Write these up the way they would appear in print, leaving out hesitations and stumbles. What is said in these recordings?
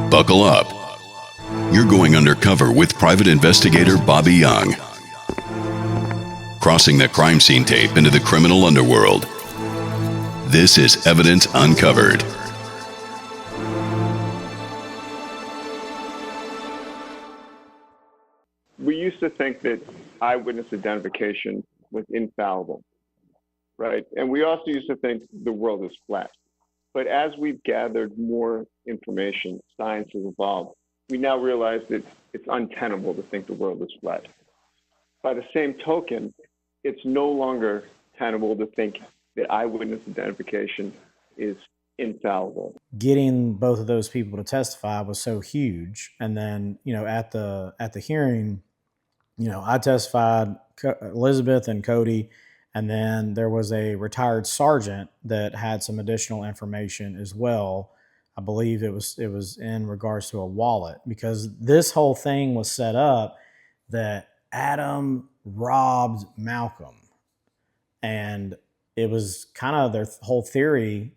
Buckle up. You're going undercover with private investigator Bobby Young. Crossing the crime scene tape into the criminal underworld. This is Evidence Uncovered. We used to think that eyewitness identification was infallible, right? And we also used to think the world is flat. But as we've gathered more information, science has evolved, we now realize that it's untenable to think the world is flat. By the same token, it's no longer tenable to think that eyewitness identification is infallible. Getting both of those people to testify was so huge. And then, at the hearing, I testified, Elizabeth and Cody, and then there was a retired sergeant that had some additional information as well. I believe it was in regards to a wallet, because this whole thing was set up that Adam robbed Malcolm. And it was kind of their whole theory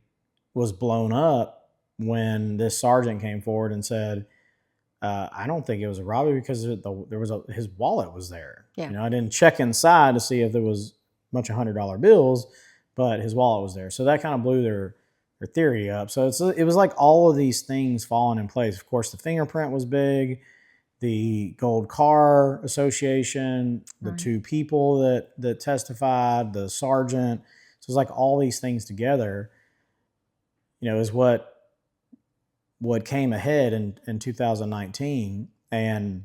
was blown up when this sergeant came forward and said, I don't think it was a robbery because his wallet was there. Yeah. I didn't check inside to see if there was a bunch of $100 bills, but his wallet was there. So that kind of blew their theory up. So it was like all of these things falling in place. Of course, the fingerprint was big, the Gold Car Association, the two people that testified, the sergeant. So it's like all these things together, is what came ahead in 2019. And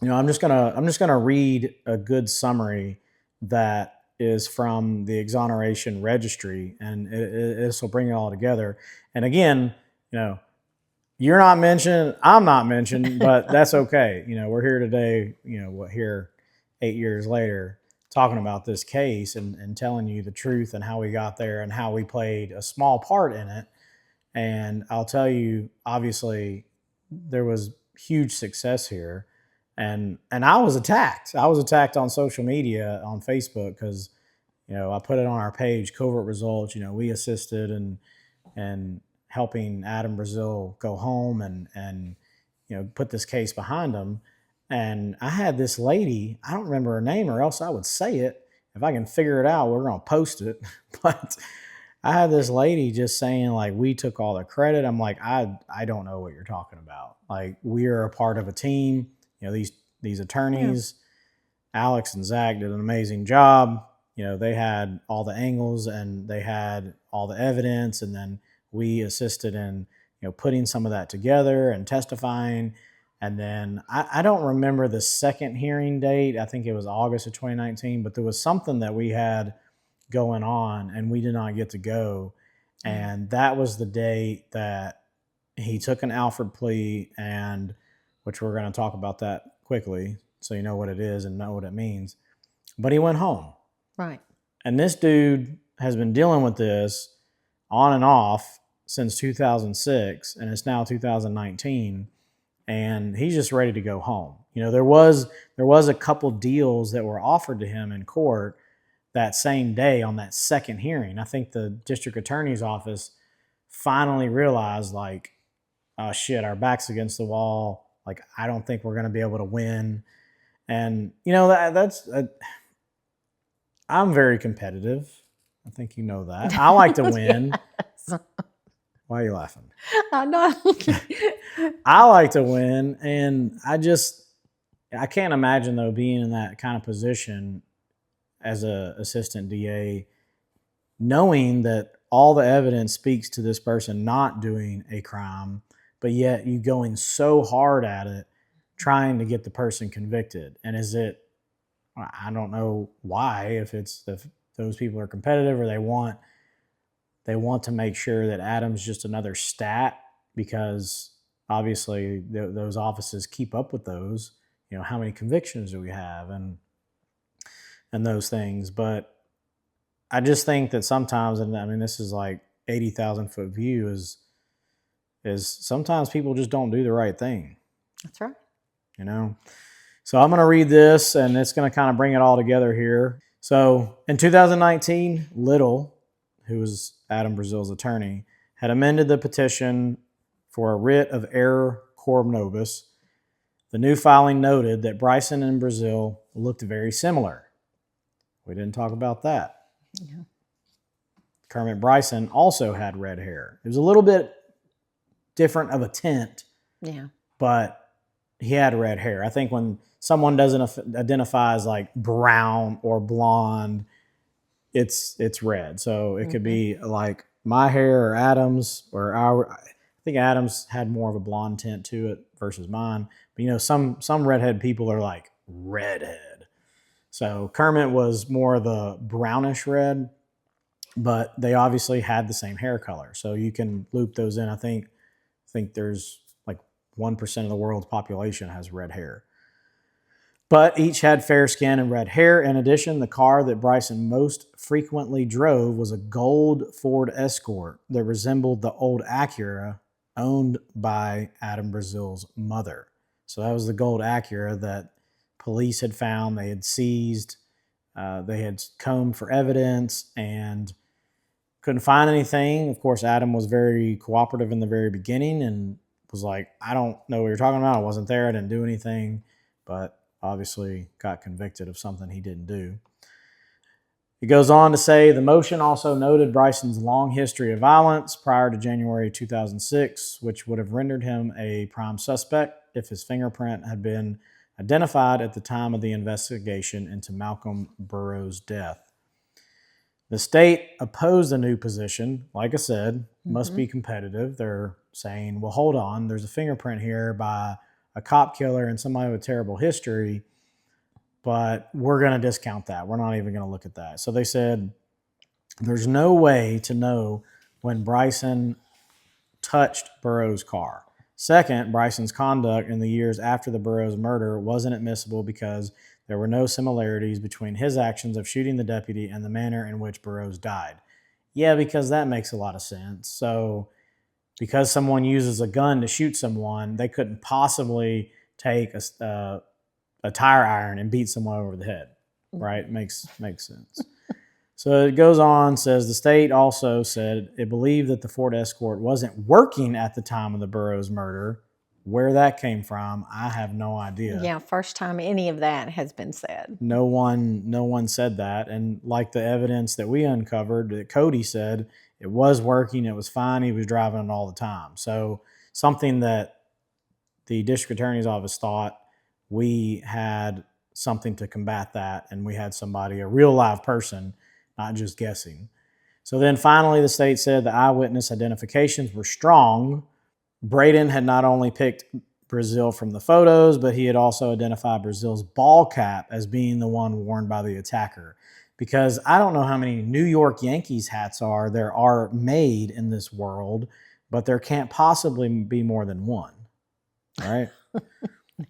I'm just gonna read a good summary that is from the Exoneration Registry, and this will bring it all together. And again, you're not mentioned, I'm not mentioned, but that's okay. We're here today, here 8 years later, talking about this case and telling you the truth and how we got there and how we played a small part in it. And I'll tell you, obviously, there was huge success here. And I was attacked. I was attacked on social media, on Facebook, because, I put it on our page, Covert Results. We assisted and helping Adam Braseel go home and put this case behind him. And I had this lady, I don't remember her name, or else I would say it. If I can figure it out, we're going to post it. But I had this lady just saying, like, we took all the credit. I'm like, I don't know what you're talking about. Like, we are a part of a team. These attorneys, Alex and Zach, did an amazing job. They had all the angles and they had all the evidence, and then we assisted in putting some of that together and testifying. And then I don't remember the second hearing date. I think it was August of 2019, but there was something that we had going on and we did not get to go. And that was the date that he took an Alfred plea, and which we're going to talk about that quickly so you know what it is and know what it means. But he went home. Right. And this dude has been dealing with this on and off since 2006, and it's now 2019, and he's just ready to go home. There was a couple deals that were offered to him in court that same day on that second hearing. I think the district attorney's office finally realized, like, oh shit, our back's against the wall. Like, I don't think we're going to be able to win. And I'm very competitive. I think you know that. I like to win. Yes. Why are you laughing? No. I like to win, and I can't imagine, though, being in that kind of position as a assistant DA, knowing that all the evidence speaks to this person not doing a crime, but yet you going so hard at it, trying to get the person convicted. And I don't know why, if those people are competitive or they want to make sure that Adam's just another stat, because obviously those offices keep up with those, how many convictions do we have and those things. But I just think that sometimes, and I mean, this is like 80,000 foot view, is sometimes people just don't do the right thing. That's right. So I'm going to read this, and it's going to kind of bring it all together here. So in 2019, Little, who was Adam Braseel's attorney, had amended the petition for a writ of error coram nobis. The new filing noted that Bryson and Braseel looked very similar. We didn't talk about that. Yeah. Kermit Bryson also had red hair. It was a little bit different of a tint, Yeah. but he had red hair. I think when someone doesn't identify as like brown or blonde, it's red. So it could be like my hair or Adam's, or I think Adam's had more of a blonde tint to it versus mine. But you know, some redhead people are like redhead. So Kermit was more the brownish red, but they obviously had the same hair color. So you can loop those in. I think there's like 1% of the world's population has red hair. But each had fair skin and red hair. In addition, the car that Bryson most frequently drove was a gold Ford Escort that resembled the old Acura owned by Adam Braseel's mother. So that was the gold Acura that police had found, they had seized, they had combed for evidence and couldn't find anything. Of course, Adam was very cooperative in the very beginning and was like, I don't know what you're talking about. I wasn't there. I didn't do anything. But obviously got convicted of something he didn't do. It goes on to say the motion also noted Bryson's long history of violence prior to January 2006, which would have rendered him a prime suspect if his fingerprint had been identified at the time of the investigation into Malcolm Burrows' death. The state opposed the new position. Like I said, must be competitive. They're saying, well, hold on, there's a fingerprint here by a cop killer and somebody with terrible history, but we're going to discount that. We're not even going to look at that. So they said there's no way to know when Bryson touched Burrows' car. Second, Bryson's conduct in the years after the Burrows murder wasn't admissible because there were no similarities between his actions of shooting the deputy and the manner in which Burrows died. Yeah, because that makes a lot of sense. So because someone uses a gun to shoot someone, they couldn't possibly take a tire iron and beat someone over the head, right? Makes sense. So it goes on, says the state also said it believed that the Ford Escort wasn't working at the time of the Burrows murder. Where that came from, I have no idea. Yeah, first time any of that has been said. No one said that. And like the evidence that we uncovered, that Cody said it was working, it was fine, he was driving it all the time. So something that the district attorney's office thought we had something to combat that, and we had somebody, a real live person, not just guessing. So then finally the state said the eyewitness identifications were strong. Braden had not only picked Braseel from the photos, but he had also identified Brazeel's ball cap as being the one worn by the attacker. Because I don't know how many New York Yankees hats there are made in this world, but there can't possibly be more than one, right?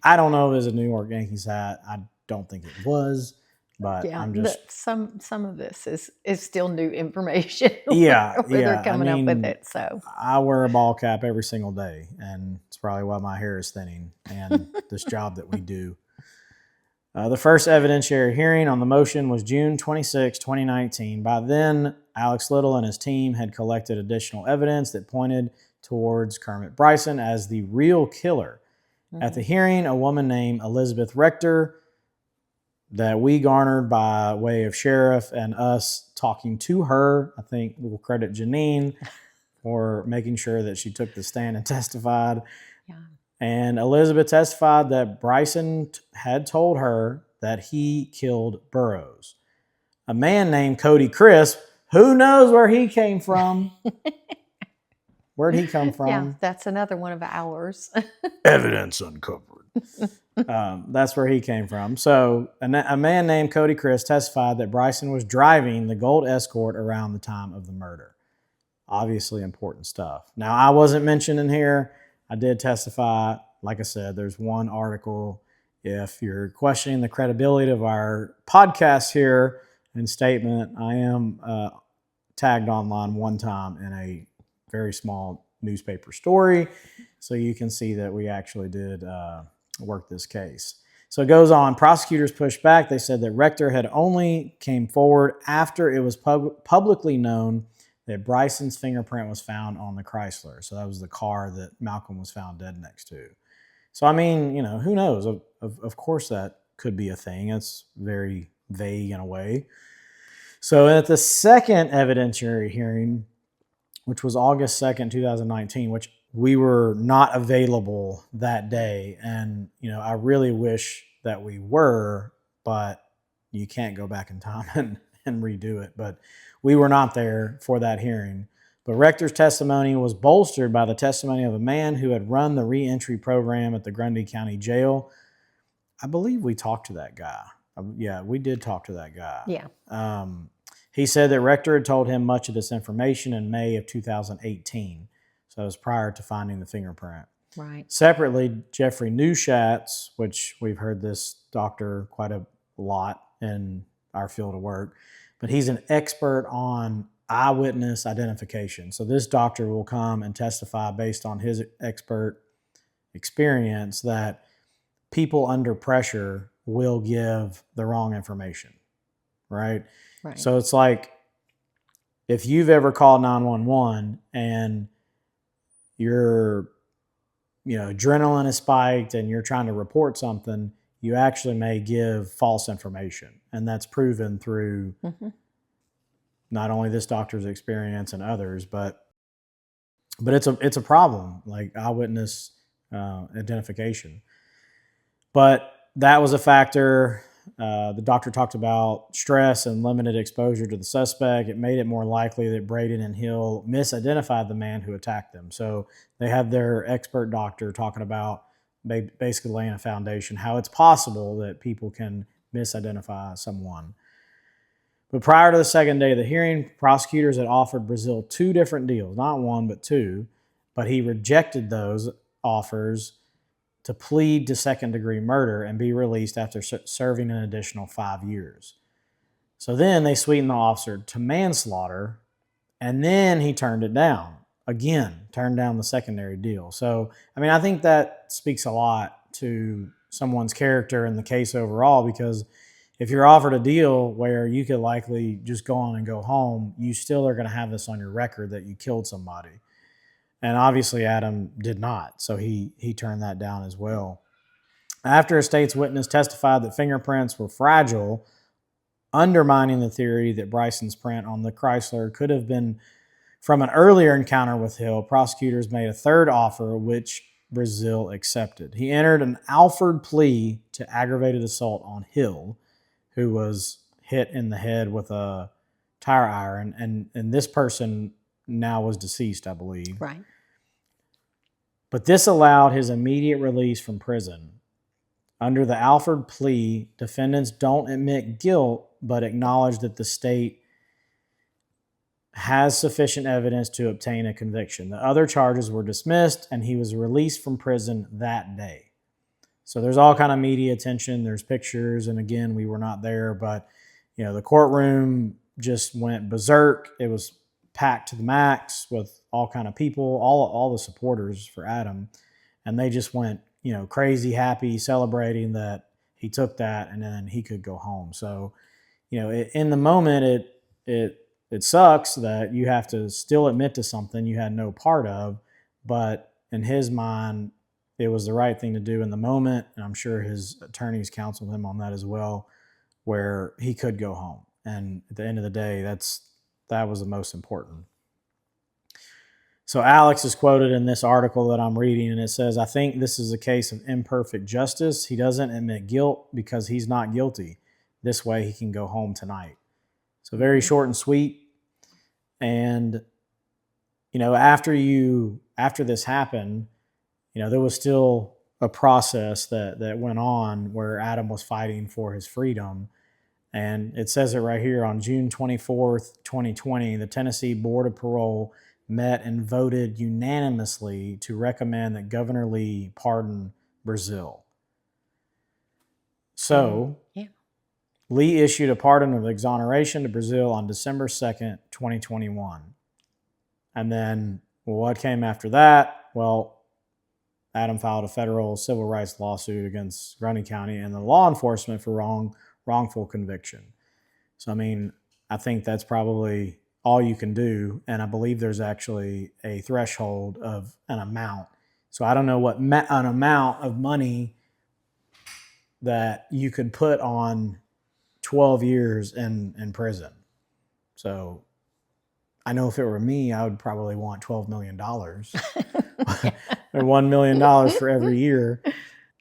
I don't know if it was a New York Yankees hat. I don't think it was, but Yeah, I'm just... some of this is still new information. Yeah, where yeah. they're coming up with it. So I wear a ball cap every single day, and it's probably why my hair is thinning and this job that we do. The first evidentiary hearing on the motion was June 26, 2019. By then, Alex Little and his team had collected additional evidence that pointed towards Kermit Bryson as the real killer. At the hearing, a woman named Elizabeth Rector, that we garnered by way of sheriff and us talking to her. I think we'll credit Janine for making sure that she took the stand and testified. yeah. And Elizabeth testified that Bryson had told her that he killed Burrows. A man named Cody Crisp, who knows where he came from? Where'd he come from? Yeah, that's another one of ours. Evidence uncovered. That's where he came from. So a man named Cody Crisp testified that Bryson was driving the gold Escort around the time of the murder. Obviously important stuff. Now, I wasn't mentioned in here. I did testify. Like I said, there's one article. If you're questioning the credibility of our podcast here and statement, I am tagged online one time in a very small newspaper story. So you can see that we actually did work this case. So it goes on. Prosecutors pushed back. They said that Rector had only came forward after it was publicly known that Bryson's fingerprint was found on the Chrysler. So that was the car that Malcolm was found dead next to. So, I mean, who knows? Of course that could be a thing. It's very vague in a way. So at the second evidentiary hearing, which was August 2nd, 2019, which we were not available that day. And, I really wish that we were, but you can't go back in time and redo it. But we were not there for that hearing. But Rector's testimony was bolstered by the testimony of a man who had run the reentry program at the Grundy County Jail. I believe we talked to that guy. Yeah, we did talk to that guy. Yeah. He said that Rector had told him much of this information in May of 2018. So it was prior to finding the fingerprint. Right. Separately, Jeffrey Neuschatz, which we've heard this doctor quite a lot in our field of work, but he's an expert on eyewitness identification. So this doctor will come and testify based on his expert experience that people under pressure will give the wrong information, right? Right. So it's like if you've ever called 911 and your adrenaline is spiked and you're trying to report something, you actually may give false information. And that's proven through not only this doctor's experience and others, but it's a problem, like eyewitness identification. But that was a factor. The doctor talked about stress and limited exposure to the suspect. It made it more likely that Braden and Hill misidentified the man who attacked them. So they had their expert doctor talking about basically laying a foundation, how it's possible that people can misidentify someone. But prior to the second day of the hearing, prosecutors had offered Braseel 2 different deals, not 1, but 2, but he rejected those offers to plead to second-degree murder and be released after serving an additional 5 years. So then they sweetened the officer to manslaughter, and then he turned it down. Again, turned down the secondary deal. So, I think that speaks a lot to someone's character in the case overall, because if you're offered a deal where you could likely just go on and go home, you still are going to have this on your record that you killed somebody. And obviously Adam did not, so he turned that down as well. After a state's witness testified that fingerprints were fragile, undermining the theory that Bryson's print on the Chrysler could have been from an earlier encounter with Hill, prosecutors made a third offer, which Braseel accepted. He entered an Alford plea to aggravated assault on Hill, who was hit in the head with a tire iron, and this person now was deceased, I believe. Right. But this allowed his immediate release from prison. Under the Alford plea, defendants don't admit guilt, but acknowledge that the state has sufficient evidence to obtain a conviction. The other charges were dismissed, and he was released from prison that day. So there's all kind of media attention. There's pictures, and again, we were not there, but the courtroom just went berserk. It was packed to the max with all kind of people, all the supporters for Adam, and they just went crazy, happy, celebrating that he took that and then he could go home. So in the moment it sucks that you have to still admit to something you had no part of, but in his mind it was the right thing to do in the moment, and I'm sure his attorneys counseled him on that as well, where he could go home. And at the end of the day, that was the most important. So Alex is quoted in this article that I'm reading, and it says, "I think this is a case of imperfect justice. He doesn't admit guilt because he's not guilty. This way he can go home tonight." So very short and sweet. And, after this happened, there was still a process that went on where Adam was fighting for his freedom. And it says it right here: on June 24th, 2020, the Tennessee Board of Parole met and voted unanimously to recommend that Governor Lee pardon Braseel. So Lee issued a pardon of exoneration to Braseel on December 2nd, 2021. And then what came after that? Well, Adam filed a federal civil rights lawsuit against Grundy County and the law enforcement for wrongful conviction. So, I think that's probably all you can do. And I believe there's actually a threshold of an amount. So I don't know what an amount of money that you could put on 12 years in prison. So I know if it were me, I would probably want $12 million or $1 million for every year.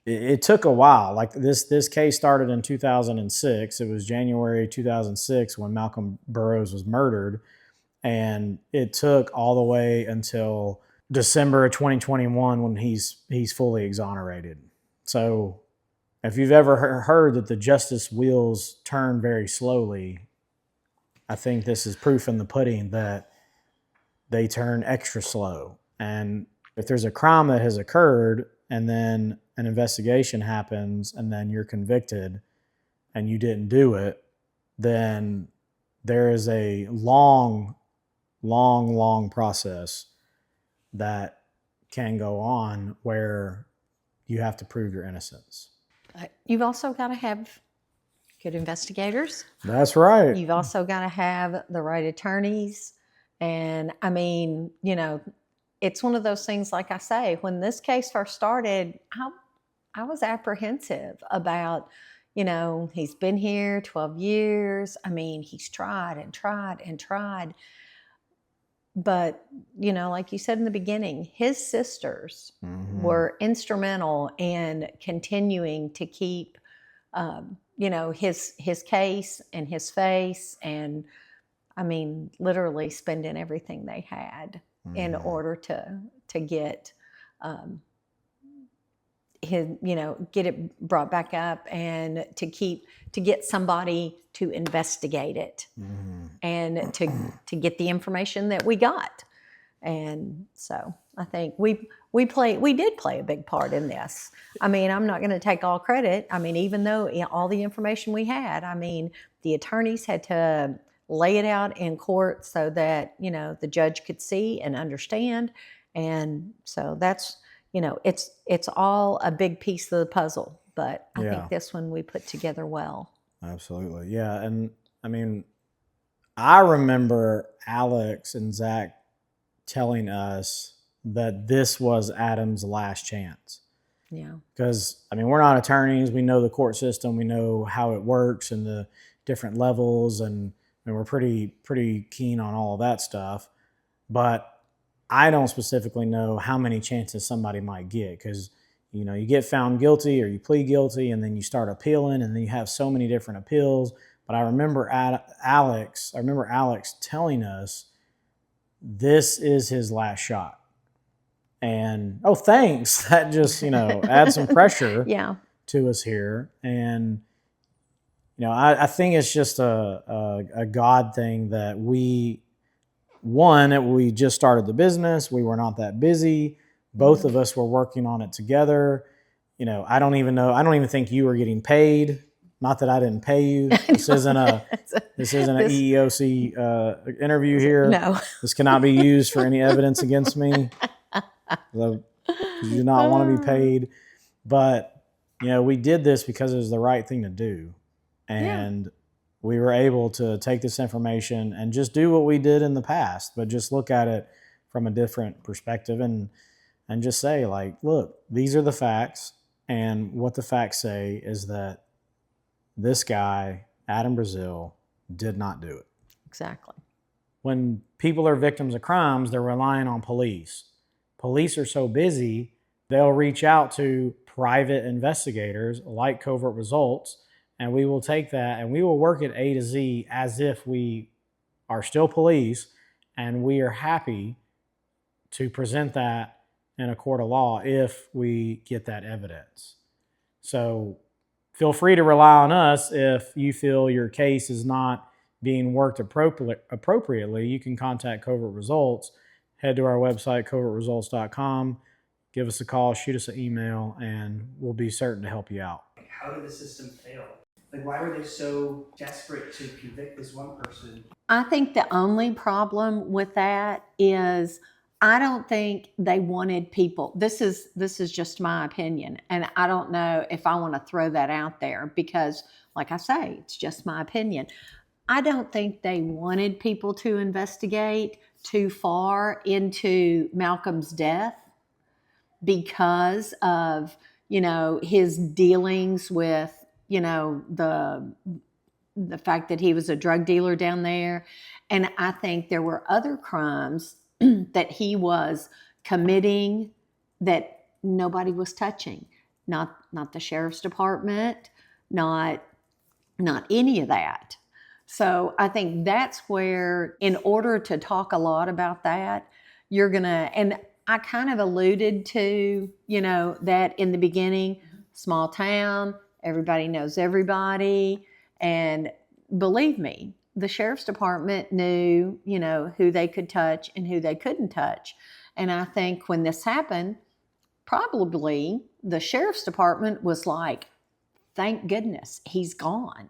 It took a while. Like this case started in 2006. It was January 2006 when Malcolm Burrows was murdered. And it took all the way until December of 2021 when he's fully exonerated. So if you've ever heard that the justice wheels turn very slowly, I think this is proof in the pudding that they turn extra slow. And if there's a crime that has occurred and then an investigation happens and then you're convicted and you didn't do it, then there is a long process that can go on where you have to prove your innocence. You've also got to have good investigators. That's right. You've also got to have the right attorneys. And I mean, it's one of those things, like I say, when this case first started, I was apprehensive about, he's been here 12 years. I mean, he's tried and tried and tried. But, like you said in the beginning, his sisters were instrumental in continuing to keep, his case and his face, and I mean, literally spending everything they had in order to get get it brought back up and to get somebody to investigate it and to get the information that we got. And so I think we did play a big part in this. I mean, I'm not going to take all credit. I mean, even though all the information we had, I mean, the attorneys had to lay it out in court so that, the judge could see and understand. And so that's, it's all a big piece of the puzzle, but I think this one we put together well. Absolutely. Yeah. And I mean, I remember Alex and Zach telling us that this was Adam's last chance. Yeah. Because, I mean, we're not attorneys. We know the court system. We know how it works and the different levels. And we're pretty keen on all of that stuff. But I don't specifically know how many chances somebody might get because, you get found guilty or you plead guilty and then you start appealing and then you have so many different appeals. But I remember Alex telling us this is his last shot. And, oh, thanks. That just, adds some pressure to us here. And, I think it's just a God thing that we just started the business. We were not that busy. Both of us were working on it together. I don't even think you were getting paid. Not that I didn't pay you. This isn't an EEOC interview here. No. This cannot be used for any evidence against me. You do not want to be paid. But, we did this because it was the right thing to do. And we were able to take this information and just do what we did in the past, but just look at it from a different perspective and just say, like, look, these are the facts. And what the facts say is that this guy, Adam Braseel, did not do it. Exactly. When people are victims of crimes, they're relying on police. Police are so busy, they'll reach out to private investigators like Covert Results, and we will take that and we will work it A to Z as if we are still police, and we are happy to present that in a court of law if we get that evidence. So feel free to rely on us if you feel your case is not being worked appropriately. You can contact Covert Results. Head to our website, covertresults.com. Give us a call, shoot us an email, and we'll be certain to help you out. How did the system fail? Like, why were they so desperate to convict this one person? I think the only problem with that is I don't think they wanted people. This is just my opinion, and I don't know if I want to throw that out there because, like I say, it's just my opinion. I don't think they wanted people to investigate too far into Malcolm's death because of, his dealings with, the fact that he was a drug dealer down there. And I think there were other crimes that he was committing that nobody was touching. Not the sheriff's department, not any of that. So I think that's where, in order to talk a lot about that, you're gonna, and I kind of alluded to, that in the beginning, small town, everybody knows everybody. And believe me, the sheriff's department knew, who they could touch and who they couldn't touch. And I think when this happened, probably the sheriff's department was like, thank goodness he's gone,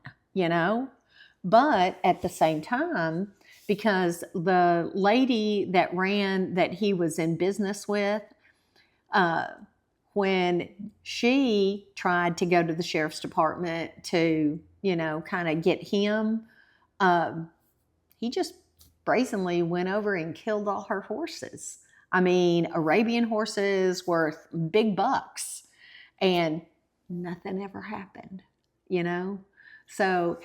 But at the same time, because the lady that he was in business with, when she tried to go to the sheriff's department to, kind of get him, he just brazenly went over and killed all her horses. I mean, Arabian horses worth big bucks, and nothing ever happened, So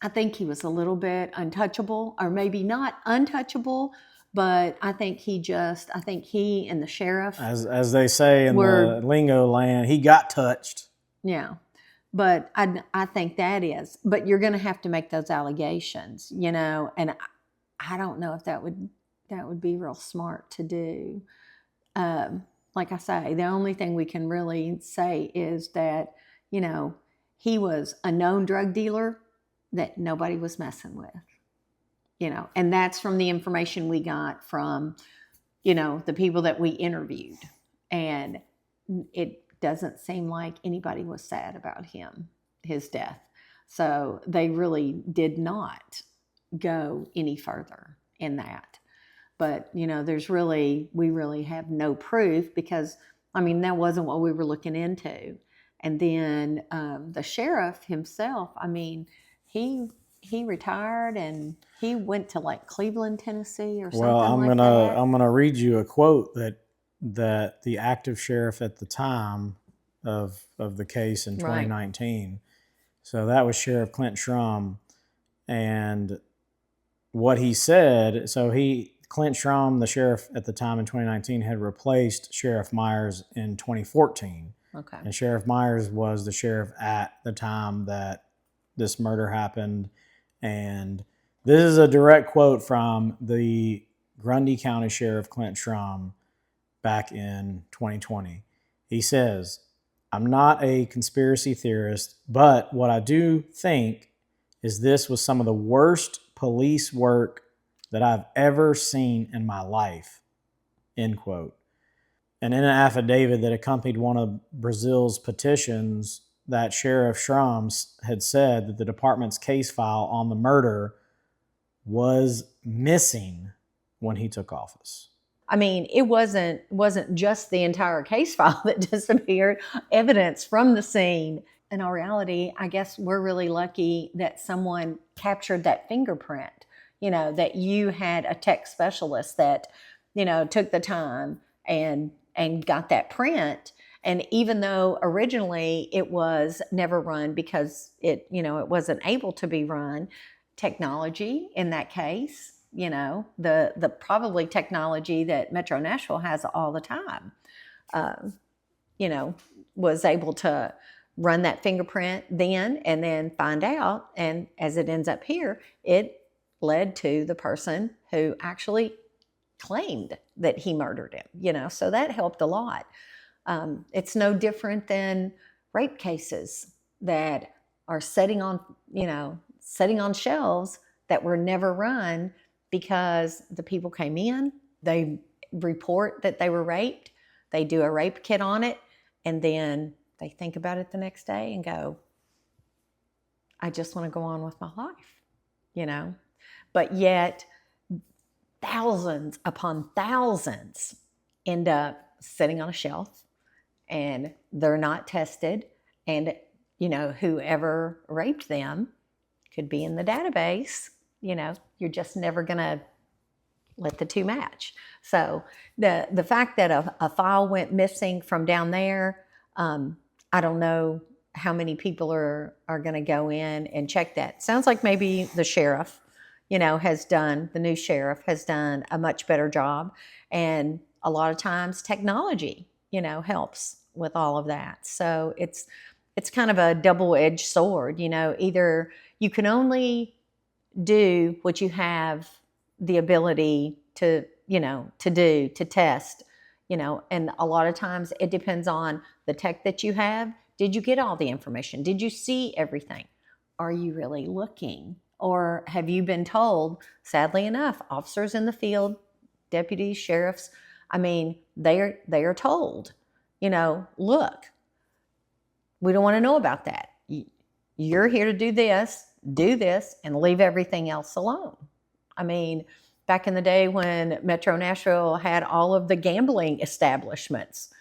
I think he was a little bit untouchable, or maybe not untouchable, but I think he and the sheriff, as they say in the lingo land, he got touched. Yeah. But I think that is, but you're going to have to make those allegations, and I don't know if that would be real smart to do. Like I say, the only thing we can really say is that, he was a known drug dealer that nobody was messing with, and that's from the information we got from, the people that we interviewed. And it doesn't seem like anybody was sad about his death. So they really did not go any further in that. But, we really have no proof because, that wasn't what we were looking into. And then the sheriff himself, he retired and he went to like Cleveland, Tennessee or something. Well, I'm gonna read you a quote that the active sheriff at the time of the case in 2019. Right. So that was Sheriff Clint Schrum, and what he said. So Clint Schrum, the sheriff at the time in 2019, had replaced Sheriff Myers in 2014. Okay. And Sheriff Myers was the sheriff at the time that this murder happened. And this is a direct quote from the Grundy County Sheriff Clint Schrum back in 2020. He says, "I'm not a conspiracy theorist, but what I do think is this was some of the worst police work that I've ever seen in my life," end quote. And in an affidavit that accompanied one of Brazeel's petitions, that Sheriff Schrum had said that the department's case file on the murder was missing when he took office. It wasn't just the entire case file that disappeared, evidence from the scene. In all reality, I guess we're really lucky that someone captured that fingerprint, that you had a tech specialist that, took the time and got that print. And even though originally it was never run because it wasn't able to be run, technology in that case, the probably technology that Metro Nashville has all the time, was able to run that fingerprint then and then find out. And as it ends up here, it led to the person who actually claimed that he murdered him, so that helped a lot. It's no different than rape cases that are sitting on shelves that were never run because the people came in, they report that they were raped, they do a rape kit on it, and then they think about it the next day and go, I just want to go on with my life, But yet, thousands upon thousands end up sitting on a shelf and they're not tested. And, whoever raped them could be in the database. You're just never going to let the two match. So the fact that a file went missing from down there, I don't know how many people are going to go in and check that. Sounds like maybe the sheriff, the new sheriff has done a much better job. And a lot of times technology, helps with all of that. So it's kind of a double-edged sword. Either you can only do what you have the ability to test, and a lot of times it depends on the tech that you have. Did you get all the information? Did you see everything? Are you really looking? Or have you been told, sadly enough, officers in the field, deputies, sheriffs, they are told, look, we don't want to know about that. You're here to do this, and leave everything else alone. Back in the day when Metro Nashville had all of the gambling establishments,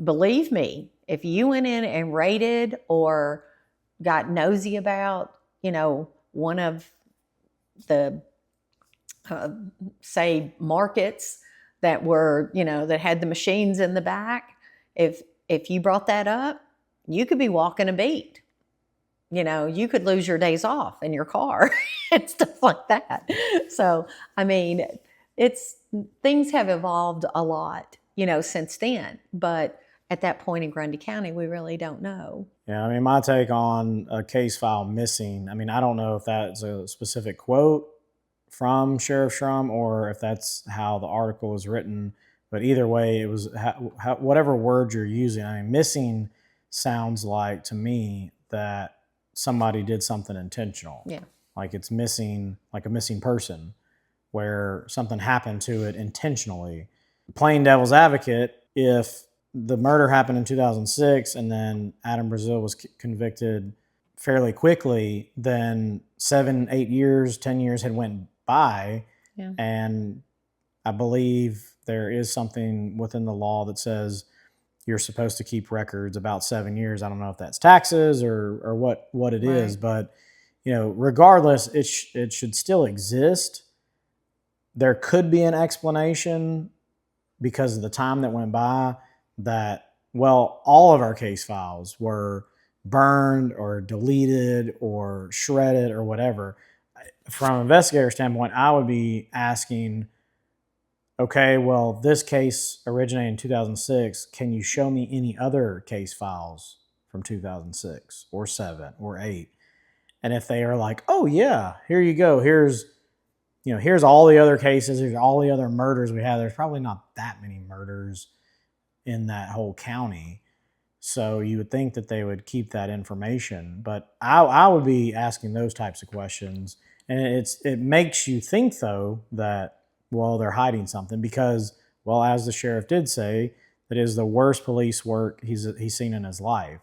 believe me, if you went in and raided or got nosy about, one of the, say, markets that were, that had the machines in the back, if you brought that up, you could be walking a beat. You could lose your days off in your car and stuff like that. So, things have evolved a lot, since then. But at that point in Grundy County, we really don't know. Yeah, my take on a case file missing, I don't know if that's a specific quote from Sheriff Shrum or if that's how the article was written. But either way, it was whatever word you're using. Missing sounds like to me that somebody did something intentional. Yeah. Like it's missing, like a missing person, where something happened to it intentionally. Plain devil's advocate, if the murder happened in 2006 and then Adam Braseel was convicted fairly quickly, then 7, 8 years, 10 years had went by. Yeah. And I believe there is something within the law that says you're supposed to keep records about 7 years. I don't know if that's taxes or what it is, but regardless, it should still exist. There could be an explanation because of the time that went by that, well, all of our case files were burned or deleted or shredded or whatever. From an investigator standpoint, I would be asking, okay, well, this case originated in 2006. Can you show me any other case files from 2006 or 7 or 8? And if they are like, oh yeah, here you go. Here's all the other cases. Here's all the other murders we have. There's probably not that many murders in that whole county. So you would think that they would keep that information. But I would be asking those types of questions. And it makes you think, though, that, well, they're hiding something because, well, as the sheriff did say, that is the worst police work he's seen in his life.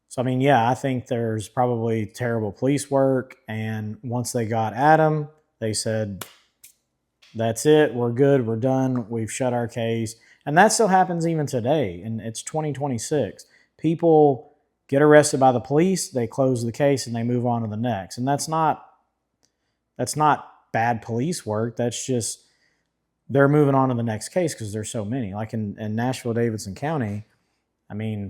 So, I think there's probably terrible police work. And once they got Adam, they said, that's it. We're good. We're done. We've shut our case. And that still happens even today. And it's 2026. People get arrested by the police. They close the case and they move on to the next. And that's not bad police work. That's just they're moving on to the next case because there's so many. Like in Nashville, Davidson County,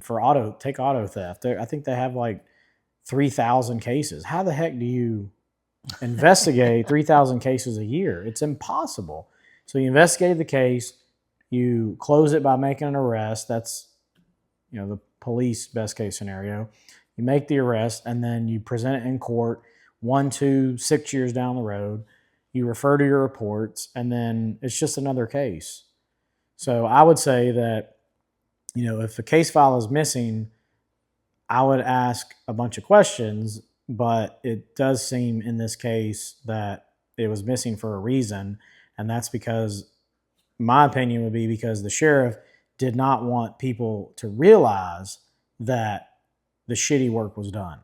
for take auto theft, I think they have like 3,000 cases. How the heck do you investigate 3,000 cases a year? It's impossible. So you investigate the case, you close it by making an arrest. That's the police best case scenario. You make the arrest and then you present it in court 1, 2, 6 years down the road. You refer to your reports, and then it's just another case. So I would say that, if a case file is missing, I would ask a bunch of questions, but it does seem in this case that it was missing for a reason, and that's because, my opinion would be because the sheriff did not want people to realize that the shitty work was done.